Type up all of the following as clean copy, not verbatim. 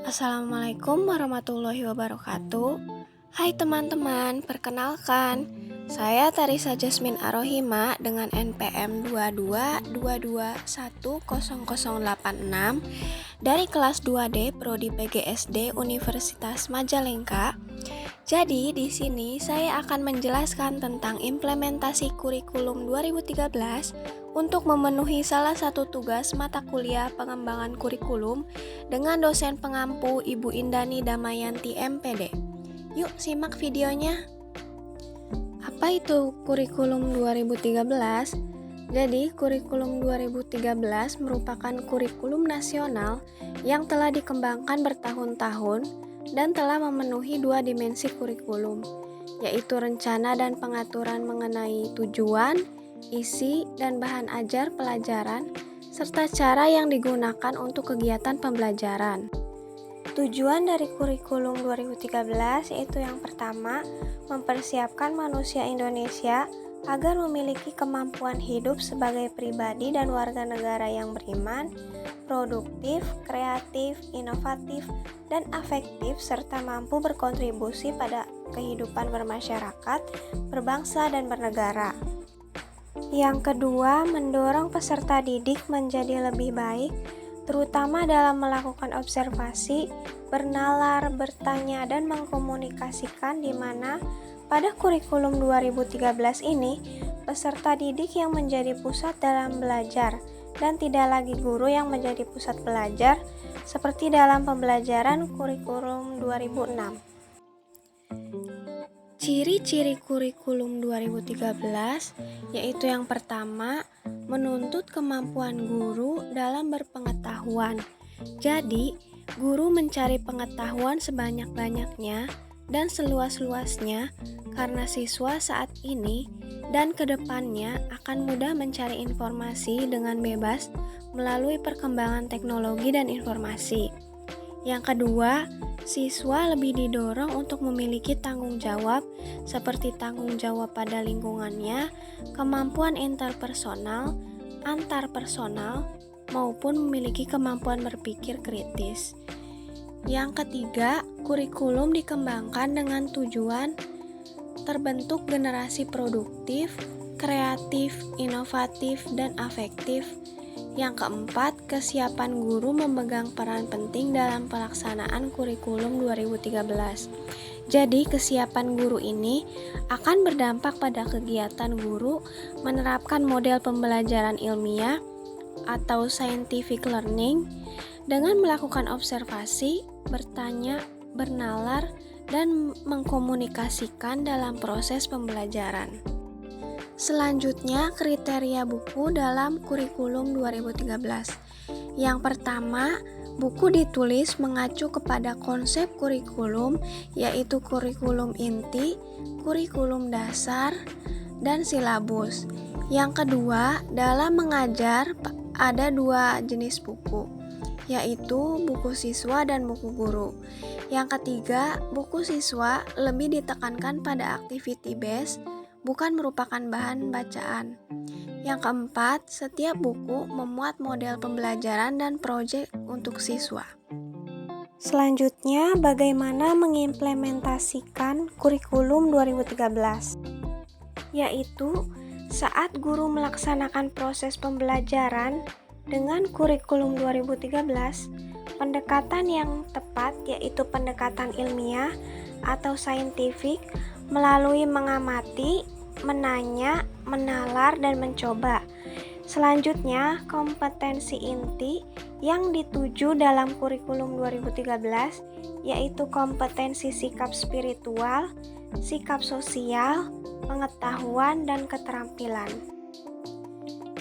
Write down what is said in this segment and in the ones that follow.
Assalamualaikum warahmatullahi wabarakatuh. Hai teman-teman, perkenalkan, saya Tarisa Jasmine Arohima dengan NPM 2222100086 dari kelas 2D Prodi PGSD Universitas Majalengka. Jadi di sini saya akan menjelaskan tentang implementasi kurikulum 2013 untuk memenuhi salah satu tugas mata kuliah pengembangan kurikulum dengan dosen pengampu Ibu Indani Damayanti MPD. Yuk simak videonya. Apa itu kurikulum 2013? Jadi, kurikulum 2013 merupakan kurikulum nasional yang telah dikembangkan bertahun-tahun dan telah memenuhi dua dimensi kurikulum, yaitu rencana dan pengaturan mengenai tujuan, isi, dan bahan ajar pelajaran, serta cara yang digunakan untuk kegiatan pembelajaran. Tujuan dari kurikulum 2013 yaitu yang pertama, mempersiapkan manusia Indonesia agar memiliki kemampuan hidup sebagai pribadi dan warga negara yang beriman, produktif, kreatif, inovatif, dan afektif, serta mampu berkontribusi pada kehidupan bermasyarakat, berbangsa, dan bernegara. Yang kedua, mendorong peserta didik menjadi lebih baik, terutama dalam melakukan observasi, bernalar, bertanya, dan mengkomunikasikan, di mana pada kurikulum 2013 ini, peserta didik yang menjadi pusat dalam belajar dan tidak lagi guru yang menjadi pusat belajar seperti dalam pembelajaran kurikulum 2006. Ciri-ciri kurikulum 2013 yaitu yang pertama, menuntut kemampuan guru dalam berpengetahuan. Jadi, guru mencari pengetahuan sebanyak-banyaknya dan seluas-luasnya karena siswa saat ini dan kedepannya akan mudah mencari informasi dengan bebas melalui perkembangan teknologi dan informasi. Yang kedua, siswa lebih didorong untuk memiliki tanggung jawab seperti tanggung jawab pada lingkungannya, kemampuan interpersonal, antarpersonal, maupun memiliki kemampuan berpikir kritis. Yang ketiga, kurikulum dikembangkan dengan tujuan terbentuk generasi produktif, kreatif, inovatif, dan afektif. Yang keempat, kesiapan guru memegang peran penting dalam pelaksanaan kurikulum 2013. Jadi, kesiapan guru ini akan berdampak pada kegiatan guru menerapkan model pembelajaran ilmiah atau scientific learning dengan melakukan observasi, bertanya, bernalar, dan mengkomunikasikan dalam proses pembelajaran. Selanjutnya, kriteria buku dalam kurikulum 2013. Yang pertama, buku ditulis mengacu kepada konsep kurikulum, yaitu kurikulum inti, kurikulum dasar, dan silabus. Yang kedua, dalam mengajar ada dua jenis buku, yaitu buku siswa dan buku guru. Yang ketiga, buku siswa lebih ditekankan pada activity base, bukan merupakan bahan bacaan. Yang keempat, setiap buku memuat model pembelajaran dan proyek untuk siswa. Selanjutnya, bagaimana mengimplementasikan kurikulum 2013? Yaitu, saat guru melaksanakan proses pembelajaran dengan kurikulum 2013, pendekatan yang tepat yaitu pendekatan ilmiah atau saintifik melalui mengamati, menanya, menalar, dan mencoba. Selanjutnya, kompetensi inti yang dituju dalam kurikulum 2013 yaitu kompetensi sikap spiritual, sikap sosial, pengetahuan, dan keterampilan.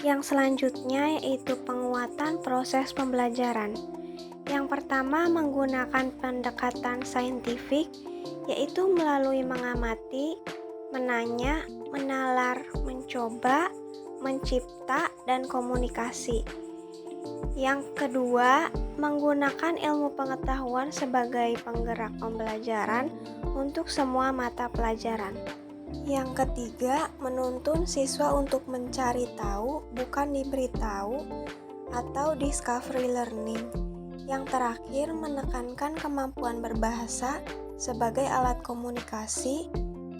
Yang selanjutnya yaitu penguatan proses pembelajaran. Yang pertama, menggunakan pendekatan saintifik, yaitu melalui mengamati, menanya, menalar, mencoba, mencipta, dan komunikasi. Yang kedua, menggunakan ilmu pengetahuan sebagai penggerak pembelajaran untuk semua mata pelajaran. Yang ketiga, menuntun siswa untuk mencari tahu, bukan diberitahu, atau discovery learning. Yang terakhir, menekankan kemampuan berbahasa sebagai alat komunikasi,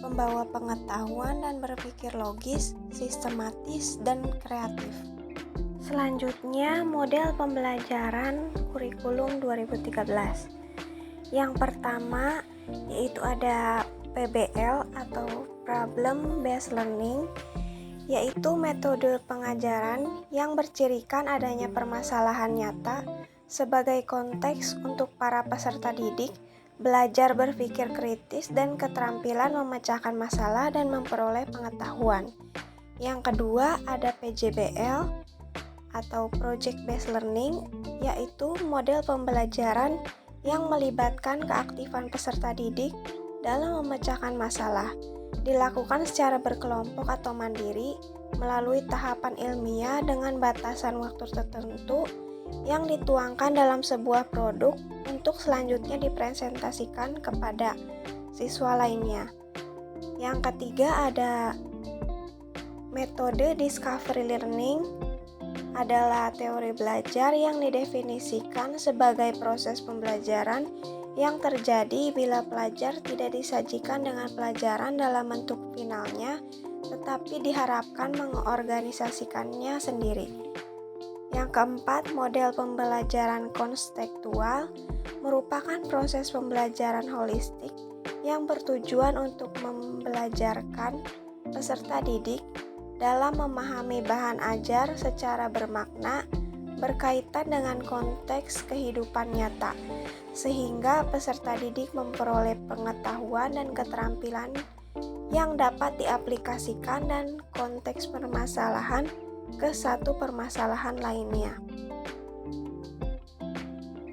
membawa pengetahuan dan berpikir logis, sistematis, dan kreatif. Selanjutnya, model pembelajaran kurikulum 2013. Yang pertama yaitu ada PBL atau Problem Based Learning, yaitu metode pengajaran yang bercirikan adanya permasalahan nyata sebagai konteks untuk para peserta didik belajar berpikir kritis dan keterampilan memecahkan masalah dan memperoleh pengetahuan. Yang kedua ada PJBL atau Project Based Learning, yaitu model pembelajaran yang melibatkan keaktifan peserta didik dalam memecahkan masalah, dilakukan secara berkelompok atau mandiri melalui tahapan ilmiah dengan batasan waktu tertentu yang dituangkan dalam sebuah produk untuk selanjutnya dipresentasikan kepada siswa lainnya. Yang ketiga ada metode Discovery Learning, adalah teori belajar yang didefinisikan sebagai proses pembelajaran yang terjadi bila pelajar tidak disajikan dengan pelajaran dalam bentuk finalnya, tetapi diharapkan mengorganisasikannya sendiri. Yang keempat, model pembelajaran konstekstual merupakan proses pembelajaran holistik yang bertujuan untuk membelajarkan peserta didik dalam memahami bahan ajar secara bermakna berkaitan dengan konteks kehidupan nyata, sehingga peserta didik memperoleh pengetahuan dan keterampilan yang dapat diaplikasikan dan konteks permasalahan ke satu permasalahan lainnya.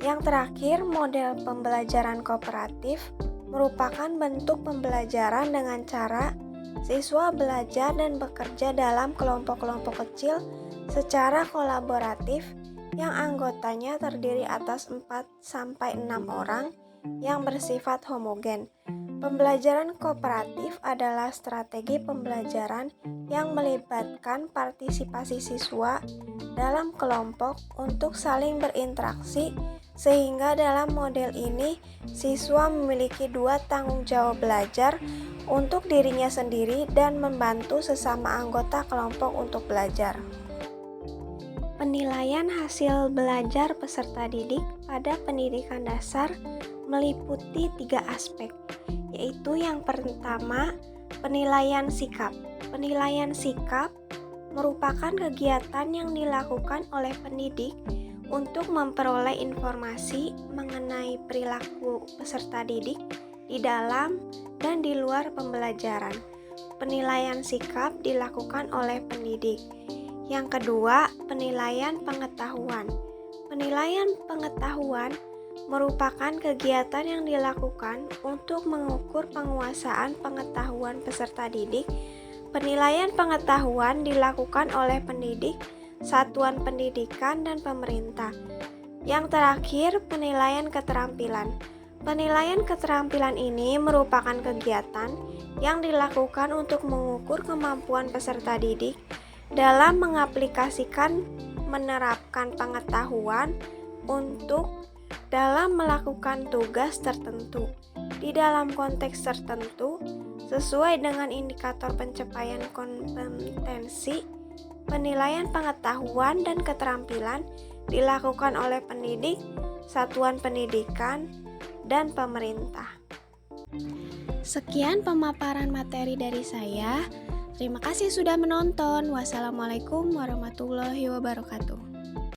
Yang terakhir, model pembelajaran kooperatif merupakan bentuk pembelajaran dengan cara siswa belajar dan bekerja dalam kelompok-kelompok kecil secara kolaboratif yang anggotanya terdiri atas 4-6 orang yang bersifat homogen. Pembelajaran kooperatif adalah strategi pembelajaran yang melibatkan partisipasi siswa dalam kelompok untuk saling berinteraksi, sehingga dalam model ini siswa memiliki 2 tanggung jawab belajar untuk dirinya sendiri dan membantu sesama anggota kelompok untuk belajar. Penilaian hasil belajar peserta didik pada pendidikan dasar meliputi 3 aspek, yaitu yang pertama, penilaian sikap. Penilaian sikap merupakan kegiatan yang dilakukan oleh pendidik untuk memperoleh informasi mengenai perilaku peserta didik di dalam dan di luar pembelajaran. Penilaian sikap dilakukan oleh pendidik. Yang kedua, penilaian pengetahuan. Penilaian pengetahuan merupakan kegiatan yang dilakukan untuk mengukur penguasaan pengetahuan peserta didik. Penilaian pengetahuan dilakukan oleh pendidik, satuan pendidikan, dan pemerintah. Yang terakhir, penilaian keterampilan. Penilaian keterampilan ini merupakan kegiatan yang dilakukan untuk mengukur kemampuan peserta didik dalam mengaplikasikan menerapkan pengetahuan untuk dalam melakukan tugas tertentu di dalam konteks tertentu sesuai dengan indikator pencapaian kompetensi. Penilaian pengetahuan dan keterampilan dilakukan oleh pendidik, satuan pendidikan, dan pemerintah. Sekian pemaparan materi dari saya. Terima kasih sudah menonton. Wassalamualaikum warahmatullahi wabarakatuh.